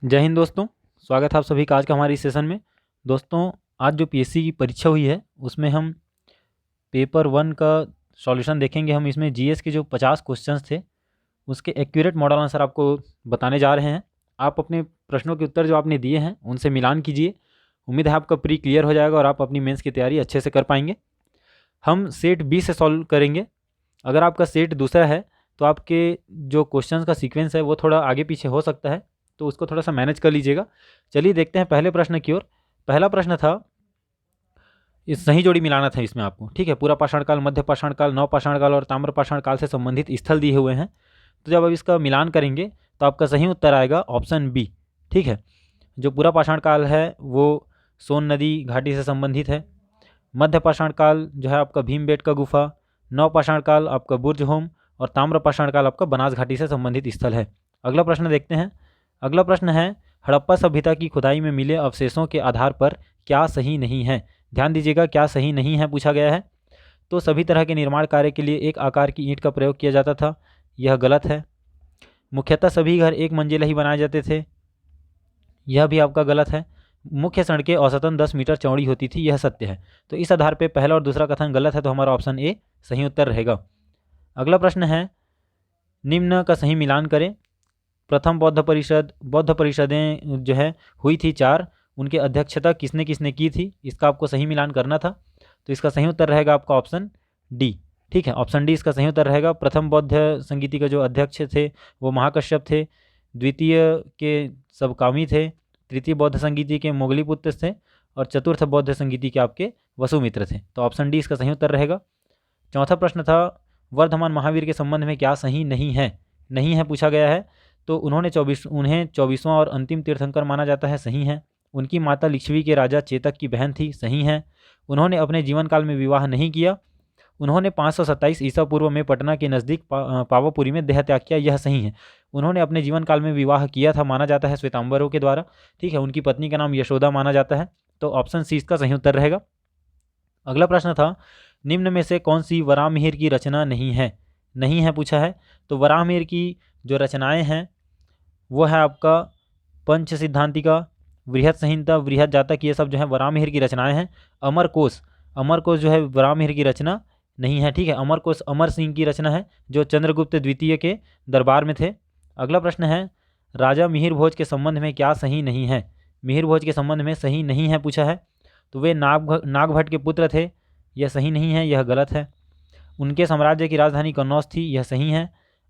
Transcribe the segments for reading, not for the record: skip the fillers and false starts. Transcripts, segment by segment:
जय हिंद दोस्तों। स्वागत है आप सभी का आज का हमारे इस सेशन में। दोस्तों, आज जो पीएससी की परीक्षा हुई है उसमें हम पेपर 1 का सॉल्यूशन देखेंगे। हम इसमें जीएस के जो 50 क्वेश्चंस थे उसके एक्यूरेट मॉडल आंसर आपको बताने जा रहे हैं। आप अपने प्रश्नों के उत्तर जो आपने दिए हैं उनसे मिलान कीजिए। उम्मीद है आपका प्री क्लियर हो जाएगा और आप अपनी मेंस की तैयारी अच्छे से कर पाएंगे। हम सेट बी से सॉल्व करेंगे। अगर आपका सेट दूसरा है तो आपके जो क्वेश्चंस का सीक्वेंस है वो थोड़ा आगे पीछे हो सकता है, तो उसको थोड़ा सा मैनेज कर लीजिएगा। चलिए देखते हैं पहले प्रश्न की ओर। पहला प्रश्न था, इस सही जोड़ी मिलाना था इसमें आपको, ठीक है। पूरा पाषाण काल, मध्य पाषाण काल, नव पाषाण काल और ताम्र पाषाण काल से संबंधित स्थल दिए हुए हैं। तो जब आप इसका मिलान करेंगे तो आपका सही उत्तर आएगा ऑप्शन बी, ठीक है। जो पूरा पाषाण काल है वो सोन नदी घाटी से संबंधित है। मध्य पाषाण काल जो है आपका भीमबेटका गुफा, नव पाषाण काल आपका बुर्ज होम और ताम्र पाषाण काल आपका बनास घाटी से संबंधित स्थल है। अगला प्रश्न देखते हैं। अगला प्रश्न है, हड़प्पा सभ्यता की खुदाई में मिले अवशेषों के आधार पर क्या सही नहीं है। ध्यान दीजिएगा, क्या सही नहीं है पूछा गया है। तो सभी तरह के निर्माण कार्य के लिए एक आकार की ईंट का प्रयोग किया जाता था, यह गलत है। मुख्यतः सभी घर एक मंजिला ही बनाए जाते थे, यह भी आपका गलत है। मुख्य सड़कें औसतन 10 मीटर चौड़ी होती थी, यह सत्य है। तो इस आधार पर पहला और दूसरा कथन गलत है, तो हमारा ऑप्शन ए सही उत्तर रहेगा। अगला प्रश्न है, निम्न का सही मिलान करें। प्रथम बौद्ध परिषदें जो है हुई थी 4, उनकी अध्यक्षता किसने किसने की थी, इसका आपको सही मिलान करना था। तो इसका सही उत्तर रहेगा आपका ऑप्शन डी, ठीक है। ऑप्शन डी इसका सही उत्तर रहेगा। प्रथम बौद्ध संगीति के जो अध्यक्ष थे वो महाकश्यप थे, द्वितीय के सबकामी थे, तृतीय बौद्ध संगीति के मोगलीपुत्र थे और चतुर्थ बौद्ध संगीति के आपके वसुमित्र थे। तो ऑप्शन डी इसका सही उत्तर रहेगा। चौथा प्रश्न था, वर्धमान महावीर के संबंध में क्या सही नहीं है पूछा गया है। तो उन्हें 24वां और अंतिम तीर्थंकर माना जाता है, सही है। उनकी माता लिच्छवी के राजा चेतक की बहन थी, सही है। उन्होंने अपने जीवन काल में विवाह नहीं किया। उन्होंने 527 ईसा पूर्व में पटना के नज़दीक पावापुरी में देह त्याग किया, यह सही है। उन्होंने अपने जीवन काल में विवाह किया था, माना जाता है श्वेतांबरों के द्वारा, ठीक है। उनकी पत्नी का नाम यशोदा माना जाता है। तो ऑप्शन सी इसका सही उत्तर रहेगा। अगला प्रश्न था, निम्न में से कौन सी वराहमिहिर की रचना नहीं है पूछा है। तो वराहमिहिर की जो रचनाएं हैं वो है आपका पंच सिद्धांतिका, वृहत संहिता, वृहत जातक, ये सब जो है वराहमिहिर की रचनाएं हैं। अमरकोश जो है वराहमिहिर की रचना नहीं है, ठीक है। अमरकोश अमर सिंह की रचना है जो चंद्रगुप्त द्वितीय के दरबार में थे। अगला प्रश्न है, राजा मिहिर भोज के संबंध में क्या सही नहीं है। मिहिर भोज के संबंध में सही नहीं है पूछा है। तो वे नागभट्ट के पुत्र थे, यह सही नहीं है, यह गलत है। उनके साम्राज्य की राजधानी कन्नौज थी, यह सही है।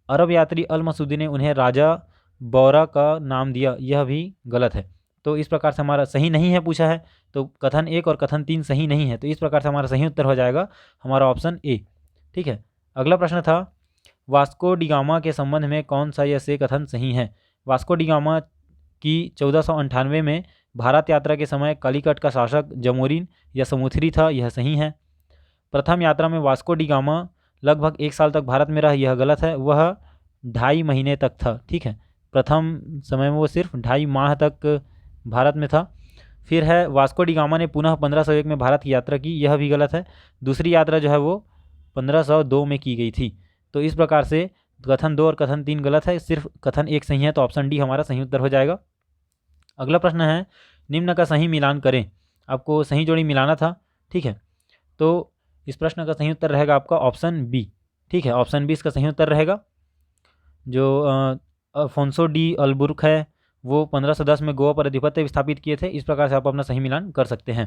अरब यात्री अल मसूदी ने उन्हें राजा बौरा का नाम दिया, यह भी गलत है। तो इस प्रकार से हमारा सही नहीं है पूछा है, तो कथन 1 और कथन 3 सही नहीं है। तो इस प्रकार से हमारा सही उत्तर हो जाएगा हमारा ऑप्शन ए, ठीक है। अगला प्रश्न था, वास्को डिगामा के संबंध में कौन सा यह से कथन सही है। वास्को डिगामा की 1498 में भारत यात्रा के समय कालीकट का शासक जमोरिन या समुथरी था, यह सही है। प्रथम यात्रा में वास्को डिगामा लगभग 1 साल तक भारत में रहा, यह गलत है। वह 2.5 महीने तक था, ठीक है। प्रथम समय में वो सिर्फ 2.5 माह तक भारत में था। फिर है, वास्को डिगामा ने पुनः 1501 में भारत की यात्रा की, यह भी गलत है। दूसरी यात्रा जो है वो 1502 में की गई थी। तो इस प्रकार से कथन 2 और कथन 3 गलत है, सिर्फ कथन 1 सही है। तो ऑप्शन डी हमारा सही उत्तर हो जाएगा। अगला प्रश्न है, निम्न का सही मिलान करें। आपको सही जोड़ी मिलाना था, ठीक है। तो इस प्रश्न का सही उत्तर रहेगा आपका ऑप्शन बी, ठीक है। ऑप्शन बी इसका सही उत्तर रहेगा। जो अल्फोंसो डी अल्बुर्क है वो 1510 में गोवा पर अधिपत्य स्थापित किए थे। इस प्रकार से आप अपना सही मिलान कर सकते हैं।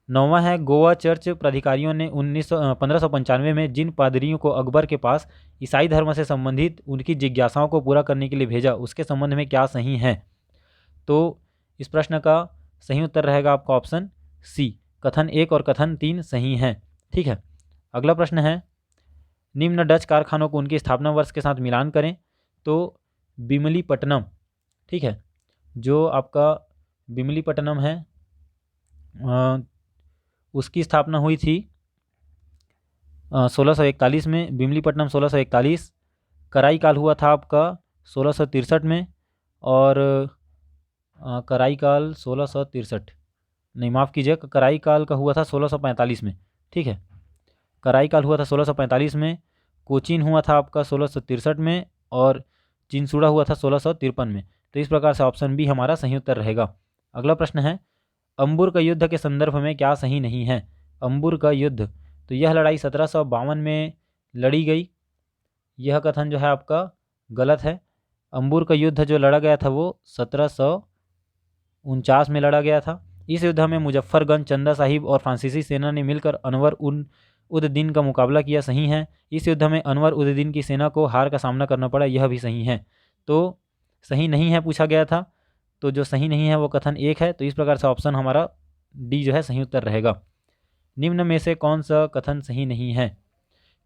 9वां है, गोवा चर्च प्राधिकारियों ने 1595 में जिन पादरियों को अकबर के पास ईसाई धर्म से संबंधित उनकी जिज्ञासाओं को पूरा करने के लिए भेजा, उसके संबंध में क्या सही है। तो इस प्रश्न का सही उत्तर रहेगा आपका ऑप्शन सी, कथन 1 और कथन 3 सही हैं, ठीक है। अगला प्रश्न है, निम्न डच कारखानों को उनकी स्थापना वर्ष के साथ मिलान करें। तो बिमलीपट्टनम, ठीक है, जो आपका बिमलीपट्टनम है उसकी स्थापना हुई थी 1641 में, बिमलीपट्टनम 1641। कराईकाल हुआ था आपका 1663 में और कराईकाल 1663 नहीं, माफ़ कीजिएगा, कराईकाल का हुआ था 1645 में, ठीक है। कराईकाल हुआ था 1645 में, कोचीन हुआ था आपका 1663 में और चिंसुड़ा हुआ था 1653 में। तो इस प्रकार से ऑप्शन बी हमारा सही उत्तर रहेगा। अगला प्रश्न है, अंबुर का युद्ध के संदर्भ में क्या सही नहीं है? अंबुर का युद्ध, तो यह लड़ाई 1752 में लड़ी गई, यह कथन जो है आपका गलत है। अंबुर का युद्ध जो लड़ा गया था वो 1749 में लड़ा गया था। इस युद्ध में मुजफ्फरगंज, चंदा साहिब और फ्रांसीसी सेना ने मिलकर अनवर उद दीन का मुकाबला किया, सही है। इस युद्ध में अनवर उद दीन की सेना को हार का सामना करना पड़ा, यह भी सही है। तो सही नहीं है पूछा गया था, तो जो सही नहीं है वो कथन एक है। तो इस प्रकार से ऑप्शन हमारा डी जो है सही उत्तर रहेगा। निम्न में से कौन सा कथन सही नहीं है?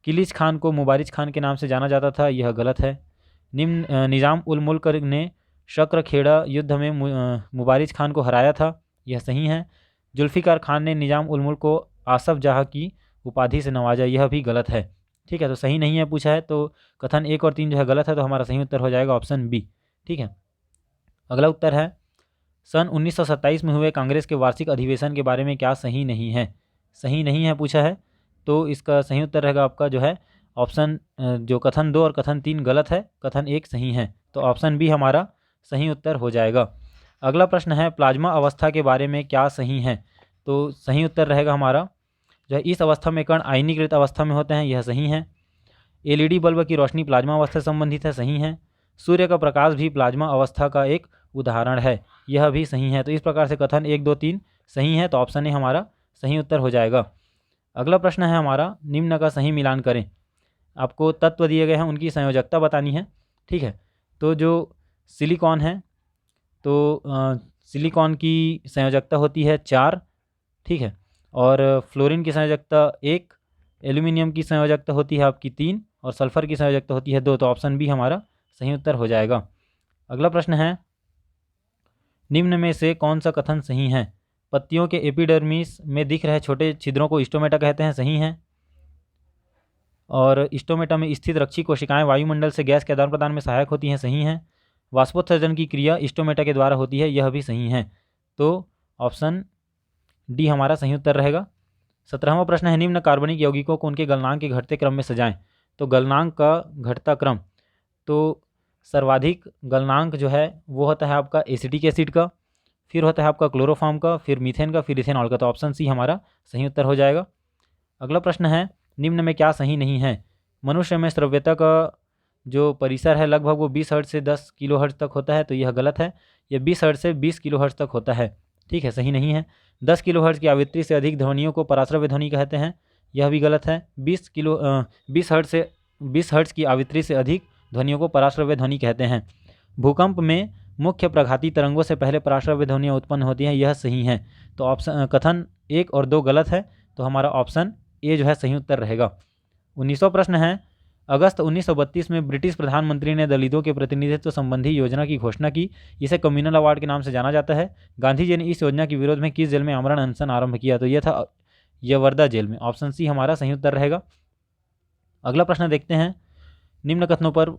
किलिच खान को मुबारिज खान के नाम से जाना जाता था, यह गलत है। निज़ाम उल मुल्क ने शक्रखेड़ा युद्ध में मुबारिज खान को हराया था, यह सही है। जुल्फ़िकार खान ने निज़ाम उल मुल्क को आसफ जहाँ की उपाधि से नवाजा, यह भी गलत है। ठीक है, तो सही नहीं है पूछा है, तो कथन 1 और 3 जो है गलत है, तो हमारा सही उत्तर हो जाएगा ऑप्शन बी। ठीक है, अगला उत्तर है, सन 1927 में हुए कांग्रेस के वार्षिक अधिवेशन के बारे में क्या सही नहीं है? सही नहीं है पूछा है, तो इसका सही उत्तर रहेगा आपका जो है ऑप्शन जो कथन 2 और कथन 3 गलत है, कथन 1 सही है, तो ऑप्शन बी हमारा सही उत्तर हो जाएगा। अगला प्रश्न है, प्लाज्मा अवस्था के बारे में क्या सही है? तो सही उत्तर रहेगा हमारा जो है, इस अवस्था में कण आयनीकृत अवस्था में होते हैं, यह सही है। एलईडी बल्ब की रोशनी प्लाज्मा अवस्था से संबंधित है, सही है। सूर्य का प्रकाश भी प्लाज्मा अवस्था का एक उदाहरण है, यह भी सही है। तो इस प्रकार से कथन 1, 2, 3 सही है, तो ऑप्शन ए हमारा सही उत्तर हो जाएगा। अगला प्रश्न है हमारा, निम्न का सही मिलान करें। आपको तत्व दिए गए हैं, उनकी संयोजकता बतानी है। ठीक है, तो जो सिलिकॉन है, तो सिलिकॉन की संयोजकता होती है 4, ठीक है, और फ्लोरीन की संयोजकता 1, एल्यूमिनियम की संयोजकता होती है आपकी 3 और सल्फर की संयोजकता होती है 2, तो ऑप्शन बी हमारा सही उत्तर हो जाएगा। अगला प्रश्न है, निम्न में से कौन सा कथन सही है? पत्तियों के एपिडर्मिस में दिख रहे छोटे छिद्रों को स्टोमेटा कहते हैं, सही है। और स्टोमेटा में स्थित रक्षी कोशिकाएं वायुमंडल से गैस के आदान प्रदान में सहायक होती हैं, सही है। वाष्पोत्सर्जन की क्रिया स्टोमेटा के द्वारा होती है, यह भी सही है, तो ऑप्शन डी हमारा सही उत्तर रहेगा। 17वां प्रश्न है, निम्न कार्बनिक यौगिकों को उनके गलनांक के घटते क्रम में सजाएं। तो गलनांक का घटता क्रम, तो सर्वाधिक गलनांक जो है वो होता है आपका एसिटिक एसिड का, फिर होता है आपका क्लोरोफॉर्म का, फिर मीथेन का, फिर इथेनॉल का, तो ऑप्शन सी हमारा सही उत्तर हो जाएगा। अगला प्रश्न है, निम्न में क्या सही नहीं है? मनुष्य में श्रव्यता का जो परिसर है लगभग वो 20 हर्ट्ज से 10 किलो हर्ट्ज तक होता है, तो यह गलत है। यह 20 हर्ट्ज से 20 किलो हर्ट्ज तक होता है, ठीक है, सही नहीं है। 10 किलो हर्ट्ज की आवृत्ति से अधिक ध्वनियों को पराश्रव्य ध्वनि कहते हैं, यह भी गलत है। 20 हर्ट्ज की आवृत्ति से अधिक ध्वनियों को पराश्रव्य ध्वनि कहते हैं। भूकंप में मुख्य प्रघाती तरंगों से पहले पराश्रव्य ध्वनियाँ उत्पन्न होती हैं, यह सही है। तो ऑप्शन कथन 1 और 2 गलत है, तो हमारा ऑप्शन ए जो है सही उत्तर रहेगा। 19वां प्रश्न है, अगस्त 1932 में ब्रिटिश प्रधानमंत्री ने दलितों के प्रतिनिधित्व संबंधी योजना की घोषणा की, इसे कम्युनल अवार्ड के नाम से जाना जाता है। गांधी जी ने इस योजना के विरोध में किस जेल में आमरण अनशन आरंभ किया? तो यह था यवर्दा जेल में, ऑप्शन सी हमारा सही उत्तर रहेगा। अगला प्रश्न देखते हैं, निम्न कथनों पर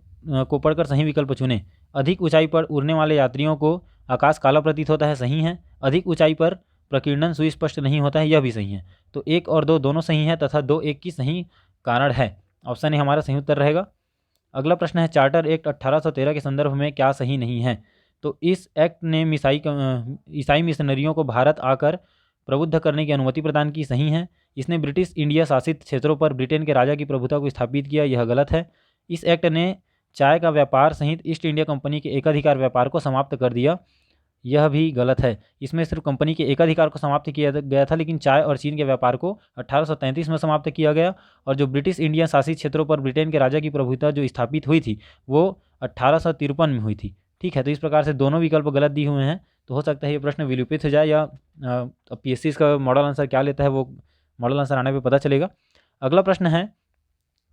को पढ़कर सही विकल्प चुनें। अधिक ऊंचाई पर उड़ने वाले यात्रियों को आकाश काला प्रतीत होता है, सही है। अधिक ऊंचाई पर प्रकीर्णन सुस्पष्ट नहीं होता है, यह भी सही है। तो 1 और 2 दोनों सही है तथा 2 1 की सही कारण है, ऑप्शन ए हमारा सही उत्तर रहेगा। अगला प्रश्न है, चार्टर एक्ट 1813 के संदर्भ में क्या सही नहीं है? तो इस एक्ट ने ईसाई मिशनरियों को भारत आकर प्रबुद्ध करने की अनुमति प्रदान की, सही है। इसने ब्रिटिश इंडिया शासित क्षेत्रों पर ब्रिटेन के राजा की प्रभुता को स्थापित किया, यह गलत है। इस एक्ट ने चाय का व्यापार सहित ईस्ट इंडिया कंपनी के एकाधिकार व्यापार को समाप्त कर दिया, यह भी गलत है। इसमें सिर्फ कंपनी के एकाधिकार को समाप्त किया गया था, लेकिन चाय और चीन के व्यापार को 1833 में समाप्त किया गया। और जो ब्रिटिश इंडिया शासित क्षेत्रों पर ब्रिटेन के राजा की प्रभुता जो स्थापित हुई थी वो 1853 में हुई थी, ठीक है। तो इस प्रकार से दोनों विकल्प गलत दिए हुए हैं, तो हो सकता है ये प्रश्न विलोपित हो जाए, या पीएससी इसका मॉडल आंसर क्या लेता है वो मॉडल आंसर आने पर पता चलेगा। अगला प्रश्न है,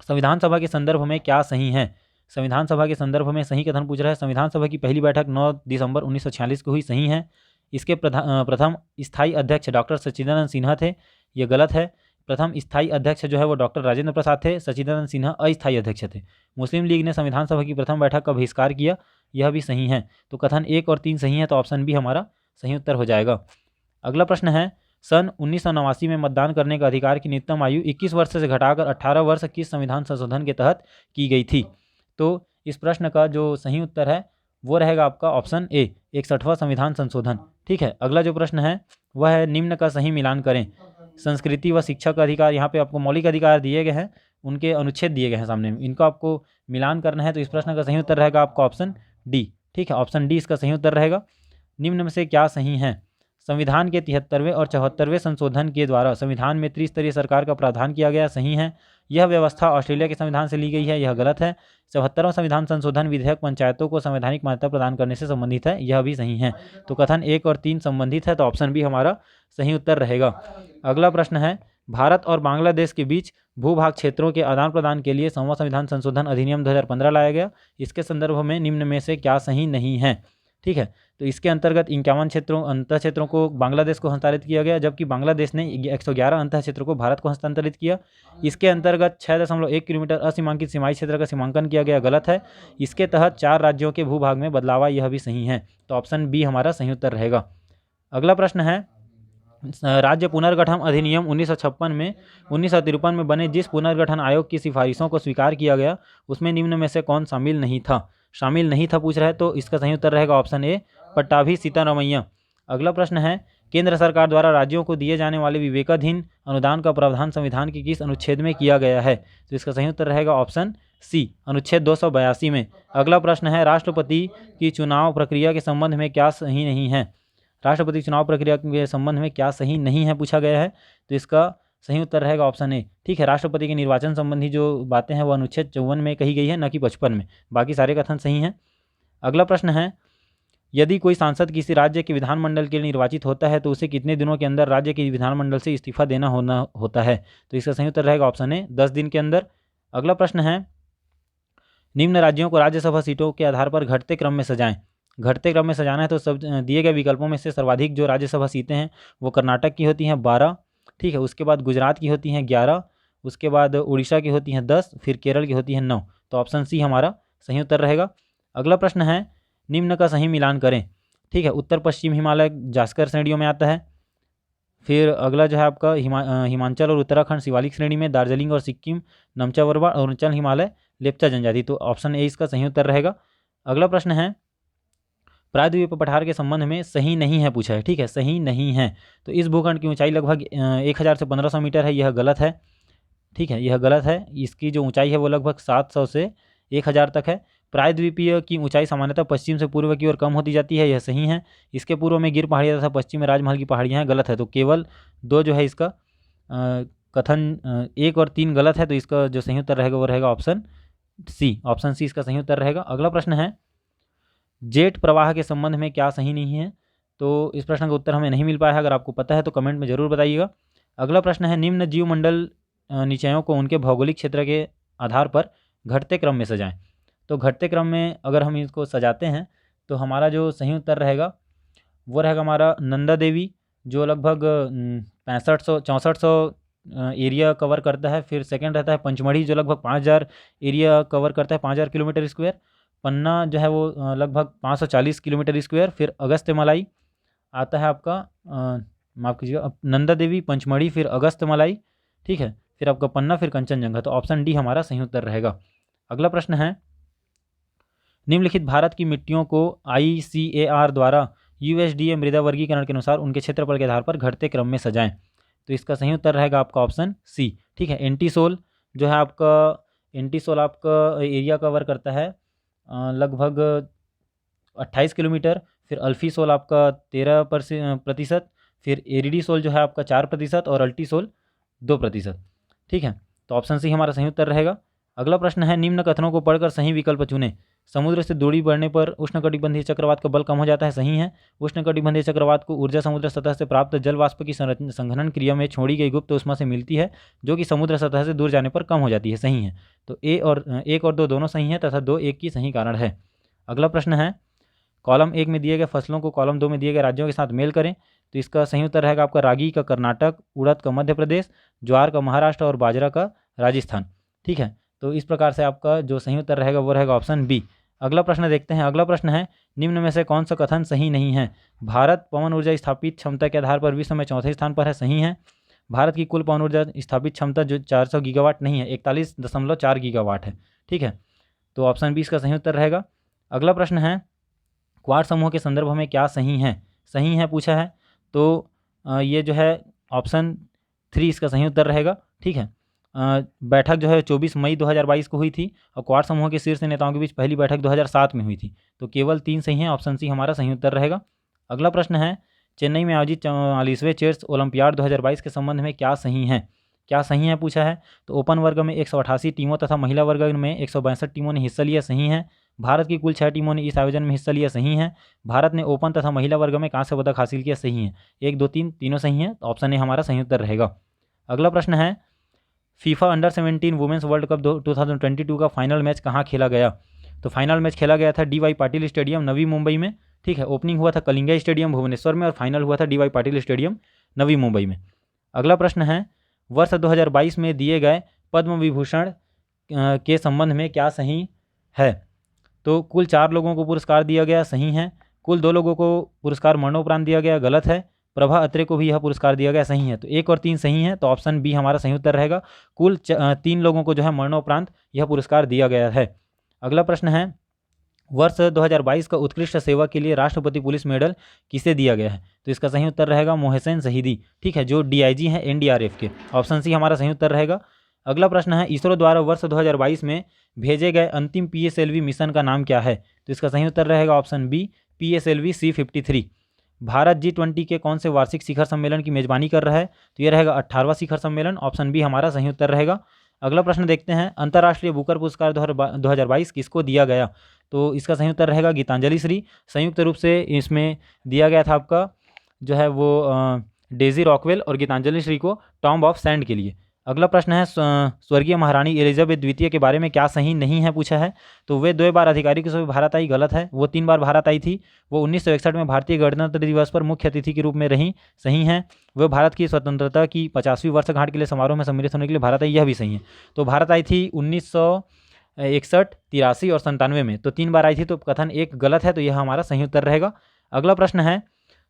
संविधान सभा के संदर्भ में क्या सही है? संविधान सभा के संदर्भ में सही कथन पूछ रहा है। संविधान सभा की पहली बैठक 9 दिसंबर 1946 को हुई, सही है। इसके प्रथम स्थायी अध्यक्ष डॉक्टर सच्चिदानंद सिन्हा थे, ये गलत है। प्रथम स्थायी अध्यक्ष जो है वो डॉक्टर राजेंद्र प्रसाद थे, सच्चिदानंद सिन्हा अस्थायी अध्यक्ष थे। मुस्लिम लीग ने संविधान सभा की प्रथम बैठक का बहिष्कार किया, यह भी सही है। तो कथन 1 और 3 सही है, तो ऑप्शन बी हमारा सही उत्तर हो जाएगा। अगला प्रश्न है, सन 1989 में मतदान करने का अधिकार की न्यूनतम आयु 21 वर्ष से घटाकर 18 वर्ष किस संविधान संशोधन के तहत की गई थी? तो इस प्रश्न का जो सही उत्तर है वो रहेगा आपका ऑप्शन ए 61वां संविधान संशोधन। ठीक है, अगला जो प्रश्न है वह है निम्न का सही मिलान करें। संस्कृति व शिक्षा का अधिकार, यहाँ पे आपको मौलिक अधिकार दिए गए हैं, उनके अनुच्छेद दिए गए हैं सामने में, इनको आपको मिलान करना है। तो इस प्रश्न का सही उत्तर रहेगा आपका ऑप्शन डी। ठीक है, ऑप्शन डी इसका सही उत्तर रहेगा। निम्न में से क्या सही है? संविधान के 73वें और 74वें संशोधन के द्वारा संविधान में त्रिस्तरीय सरकार का प्रावधान किया गया, सही है। यह व्यवस्था ऑस्ट्रेलिया के संविधान से ली गई है, यह गलत है। 74वां संविधान संशोधन विधेयक पंचायतों को संवैधानिक मान्यता प्रदान करने से संबंधित है, यह भी सही है। तो कथन 1 और 3 संबंधित है, तो ऑप्शन बी हमारा सही उत्तर रहेगा। अगला प्रश्न है भारत और बांग्लादेश के बीच भूभाग क्षेत्रों के आदान प्रदान के लिए 100वां संविधान संशोधन अधिनियम 2015 लाया गया। इसके संदर्भ में निम्न में से क्या सही नहीं है? ठीक है, तो इसके अंतर्गत 51 अंतः क्षेत्रों को बांग्लादेश को हस्तांतरित किया गया, जबकि बांग्लादेश ने 111 अंतः क्षेत्रों को भारत को हस्तांतरित किया। इसके अंतर्गत 6.1 किलोमीटर असीमांकित सीमाई क्षेत्र का सीमांकन किया गया, गलत है। इसके तहत 4 राज्यों के भूभाग में बदलाव आया, यह भी सही है। तो ऑप्शन बी हमारा सही उत्तर रहेगा। अगला प्रश्न है राज्य पुनर्गठन अधिनियम 1956 में 1953 में बने जिस पुनर्गठन आयोग की सिफारिशों को स्वीकार किया गया, उसमें निम्न में से कौन शामिल नहीं था? शामिल नहीं था पूछ रहा है, तो इसका सही उत्तर रहेगा ऑप्शन ए पट्टाभी सीतारमैया। अगला प्रश्न है केंद्र सरकार द्वारा राज्यों को दिए जाने वाले विवेकाधीन अनुदान का प्रावधान संविधान के किस अनुच्छेद में किया गया है? तो इसका सही उत्तर रहेगा ऑप्शन सी अनुच्छेद 282 में। अगला प्रश्न है राष्ट्रपति की चुनाव प्रक्रिया के संबंध में क्या सही नहीं है? राष्ट्रपति चुनाव प्रक्रिया के संबंध में क्या सही नहीं है पूछा गया है, तो इसका सही उत्तर रहेगा ऑप्शन ए। ठीक है, राष्ट्रपति के निर्वाचन संबंधी जो बातें हैं वो अनुच्छेद 54 में कही गई है, न कि 55 में। बाकी सारे कथन सही हैं। अगला प्रश्न है यदि कोई सांसद किसी राज्य के विधानमंडल के लिए निर्वाचित होता है तो उसे कितने दिनों के अंदर राज्य के विधानमंडल से इस्तीफा देना होता है? तो इसका सही उत्तर रहेगा ऑप्शन ए 10 दिन के अंदर। अगला प्रश्न है निम्न राज्यों को राज्यसभा सीटों के आधार पर घटते क्रम में सजाएं। घटते क्रम में सजाना है तो सब दिए गए विकल्पों में से सर्वाधिक जो राज्यसभा सीटें हैं वो कर्नाटक की होती हैं 12। ठीक है, उसके बाद गुजरात की होती हैं 11, उसके बाद उड़ीसा की होती हैं 10, फिर केरल की होती हैं 9। तो ऑप्शन सी हमारा सही उत्तर रहेगा। अगला प्रश्न है निम्न का सही मिलान करें। ठीक है, उत्तर पश्चिम हिमालय जास्कर श्रेणियों में आता है। फिर अगला जो है आपका हिमाचल और उत्तराखंड शिवालिक श्रेणी में, दार्जिलिंग और सिक्किम नमचावरवा, अरुणाचल हिमालय लेप्चा जनजाति। तो ऑप्शन ए इसका सही उत्तर रहेगा। अगला प्रश्न है प्रायद्वीप पठार के संबंध में सही नहीं है पूछा है। ठीक है, सही नहीं है। तो इस भूखंड की ऊंचाई लगभग 1000 से 1500 मीटर है, यह गलत है। ठीक है, यह गलत है। इसकी जो ऊंचाई है वो लगभग 700 से 1000 तक है। प्रायद्वीपीय की ऊंचाई सामान्यतः पश्चिम से पूर्व की ओर कम होती जाती है, यह सही है। इसके पूर्व में गिर पहाड़ियाँ तथा पश्चिम में राजमहल की पहाड़ियाँ हैं, गलत है। तो केवल 2 जो है इसका कथन 1 और 3 गलत है। तो इसका जो सही उत्तर रहेगा वो रहेगा ऑप्शन सी। ऑप्शन सी इसका सही उत्तर रहेगा। अगला प्रश्न है जेट प्रवाह के संबंध में क्या सही नहीं है? तो इस प्रश्न का उत्तर हमें नहीं मिल पाया है, अगर आपको पता है तो कमेंट में ज़रूर बताइएगा। अगला प्रश्न है निम्न जीवमंडल निचयों को उनके भौगोलिक क्षेत्र के आधार पर घटते क्रम में सजाएं। तो घटते क्रम में अगर हम इसको सजाते हैं तो हमारा जो सही उत्तर रहेगा वो रहेगा हमारा नंदा देवी, जो लगभग 6400 एरिया कवर करता है। फिर सेकंड रहता है पंचमढ़ी, जो लगभग 5000 एरिया कवर करता है, 5000 किलोमीटर स्क्वायर। पन्ना जो है वो लगभग 540 किलोमीटर स्क्वायर। फिर अगस्त्यमलाई आता है आपका, माफ़ कीजिएगा, नंदा देवी, पंचमढ़ी, फिर अगस्त्यमलाई। ठीक है, फिर आपका पन्ना, फिर कंचनजंगा। तो ऑप्शन डी हमारा सही उत्तर रहेगा। अगला प्रश्न है निम्नलिखित भारत की मिट्टियों को ICAR द्वारा USDA मृदा वर्गीकरण के अनुसार उनके क्षेत्रफल के आधार पर घटते क्रम में सजाएं। तो इसका सही उत्तर रहेगा आपका ऑप्शन सी। ठीक है, एंटीसोल जो है आपका, एंटीसोल आपका एरिया कवर करता है लगभग 28 किलोमीटर। फिर अल्फीसोल आपका 13%। फिर एरिडीसोल जो है आपका 4% और अल्टीसोल 2%। ठीक है, तो ऑप्शन सी हमारा सही उत्तर रहेगा। अगला प्रश्न है निम्न कथनों को पढ़कर सही विकल्प चुनें। समुद्र से दूरी बढ़ने पर उष्णकटिबंधीय चक्रवात का बल कम हो जाता है, सही है। उष्णकटिबंधीय चक्रवात को ऊर्जा समुद्र सतह से प्राप्त जल वाष्प की संघनन क्रिया में छोड़ी गई गुप्त ऊष्मा से मिलती है, जो कि समुद्र सतह से दूर जाने पर कम हो जाती है, सही है। तो 1 और 2 दोनों सही है तथा 2 1 की सही कारण है। अगला प्रश्न है कॉलम 1 में दिए गए फसलों को कॉलम 2 में दिए गए राज्यों के साथ मेल करें। तो इसका सही उत्तर रहेगा आपका रागी का कर्नाटक, उड़द का मध्य प्रदेश, ज्वार का महाराष्ट्र और बाजरा का राजस्थान। ठीक है, तो इस प्रकार से आपका जो सही उत्तर रहेगा वो रहेगा ऑप्शन बी। अगला प्रश्न देखते हैं। अगला प्रश्न है निम्न में से कौन सा कथन सही नहीं है? भारत पवन ऊर्जा स्थापित क्षमता के आधार पर विश्व में चौथे स्थान पर है, सही है। भारत की कुल पवन ऊर्जा स्थापित क्षमता जो 400 गीगावाट नहीं है, 41.4 गीगावाट है। ठीक है, तो ऑप्शन बी इसका सही उत्तर रहेगा। अगला प्रश्न है क्वाड समूह के संदर्भ में क्या सही है पूछा है। तो ये जो है ऑप्शन 3 इसका सही उत्तर रहेगा। ठीक है, बैठक जो है 24 मई 2022 को हुई थी और क्वाड समूह के शीर्ष नेताओं के बीच पहली बैठक 2007 में हुई थी। तो केवल 3 सही हैं, ऑप्शन सी हमारा सही उत्तर रहेगा। अगला प्रश्न है, चेन्नई में आयोजित 44वें चेस ओलंपियाड 2022 के संबंध में क्या सही है पूछा है। तो ओपन वर्ग में 188 टीमों तथा महिला वर्ग में 162 टीमों ने हिस्सा लिया, सही है। भारत की कुल 6 टीमों ने इस आयोजन में हिस्सा लिया, सही है। भारत ने ओपन तथा महिला वर्ग में कांस्य पदक हासिल किया, सही है। 1, 2, 3 तीनों सही हैं, तो ऑप्शन ए हमारा सही उत्तर रहेगा। अगला प्रश्न है, FIFA under 17 women's world cup 2022 का फाइनल मैच कहाँ खेला गया। तो फाइनल मैच खेला गया था DY पाटिल स्टेडियम नवी मुंबई में। ठीक है, ओपनिंग हुआ था कलिंगा स्टेडियम भुवनेश्वर में और फाइनल हुआ था DY पाटिल स्टेडियम नवी मुंबई में। अगला प्रश्न है, वर्ष 2022 में दिए गए पद्म विभूषण के संबंध में क्या सही है। तो कुल 4 लोगों को पुरस्कार दिया गया, सही है। कुल 2 लोगों को पुरस्कार मरणोपरांत दिया गया, गलत है। प्रभा अत्रे को भी यह पुरस्कार दिया गया, सही है। तो 1 और 3 सही है, तो ऑप्शन बी हमारा सही उत्तर रहेगा। कुल 3 लोगों को जो है मरणोपरांत यह पुरस्कार दिया गया है। अगला प्रश्न है, वर्ष 2022 का उत्कृष्ट सेवा के लिए राष्ट्रपति पुलिस मेडल किसे दिया गया है। तो इसका सही उत्तर रहेगा मोहसिन शहीदी। ठीक है, जो DIG हैं NDRF के। ऑप्शन सी हमारा सही उत्तर रहेगा। अगला प्रश्न है, इसरो द्वारा वर्ष 2022 में भेजे गए अंतिम PSLV मिशन का नाम क्या है। तो इसका सही उत्तर रहेगा option B PSLV C-53। Bharat G20 के कौन से वार्षिक शिखर सम्मेलन की मेजबानी कर रहा है। तो यह रहेगा 18वां शिखर सम्मेलन, ऑप्शन बी हमारा सही उत्तर रहेगा। अगला प्रश्न देखते हैं, अंतर्राष्ट्रीय बुकर पुरस्कार 2022 किसको दिया गया। तो इसका सही उत्तर रहेगा गीतांजलि श्री। संयुक्त रूप से इसमें दिया गया था आपका जो है वो डेजी रॉकवेल और गीतांजलि श्री को टॉम्ब ऑफ सैंड के लिए। अगला प्रश्न है, स्वर्गीय महारानी एलिजाबेथ द्वितीय के बारे में क्या सही नहीं है पूछा है। तो वे 2 बार आधिकारिक रूप से भारत आई, गलत है। वो 3 बार भारत आई थी। वो 1961 में भारतीय गणतंत्र दिवस पर मुख्य अतिथि के रूप में रहीं, सही है। वह भारत की स्वतंत्रता की 50वीं वर्षगांठ के लिए समारोह में सम्मिलित होने के लिए भारत आई, यह भी सही है। तो भारत आई थी 1961, 83 और 97 में, तो 3 बार आई थी। तो कथन 1 गलत है, तो यह हमारा सही उत्तर रहेगा। अगला प्रश्न है,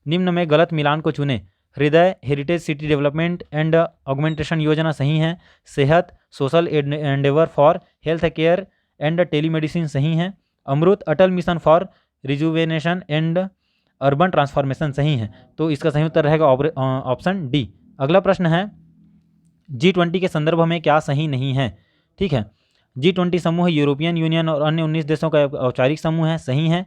निम्न में गलत मिलान को चुने। Hriday heritage city development and augmentation योजना, सही है। Sehat social endeavour for health care and telemedicine, सही है। Amrut Atal mission for rejuvenation and urban transformation, सही है। तो इसका सही उत्तर रहेगा ऑप्शन डी। अगला प्रश्न है, G20 के संदर्भ में क्या सही नहीं है। ठीक है, G20 समूह यूरोपियन यूनियन और अन्य 19 देशों का औपचारिक समूह है, सही है।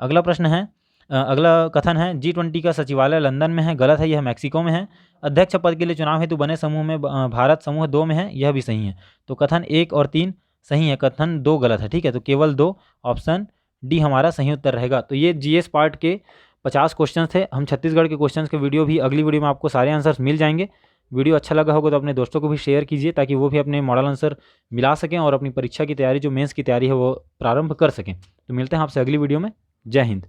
अगला प्रश्न है, अगला कथन है, G20 का सचिवालय लंदन में है, गलत है, यह मैक्सिको में है। अध्यक्ष पद के लिए चुनाव हेतु बने समूह में भारत समूह 2 में है, यह भी सही है। तो कथन 1 और 3 सही है, कथन 2 गलत है। ठीक है, तो केवल 2, ऑप्शन डी हमारा सही उत्तर रहेगा। तो ये GS पार्ट के 50 क्वेश्चन थे। हम छत्तीसगढ़ के क्वेश्चन के वीडियो भी अगली वीडियो में आपको सारे आंसर्स मिल जाएंगे। वीडियो अच्छा लगा होगा तो अपने दोस्तों को भी शेयर कीजिए, ताकि वो भी अपने मॉडल आंसर मिला सकें और अपनी परीक्षा की तैयारी, जो मेंस की तैयारी है, वो प्रारंभ कर सकें। तो मिलते हैं आपसे अगली वीडियो में। जय हिंद।